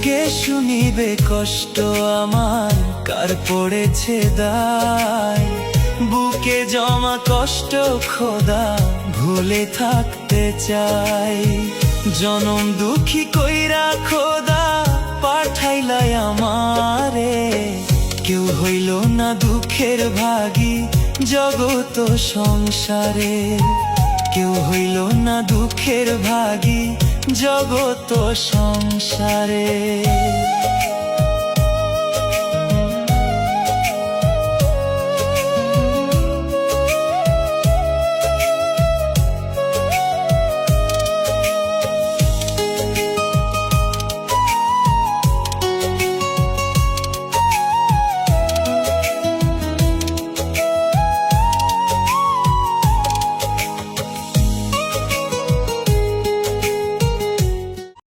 কে শুনিবে কষ্ট আমার, কার পড়েছে দায়? বুকে জমা কষ্ট খোদা ভুলে থাকতে চাই। জনম দুঃখী কইরা খোদা পাঠাইলাই আমারে, কেউ হইল না দুঃখের ভাগী জগত সংসারে। কেউ হইল না দুঃখের ভাগী জগত সংসারে।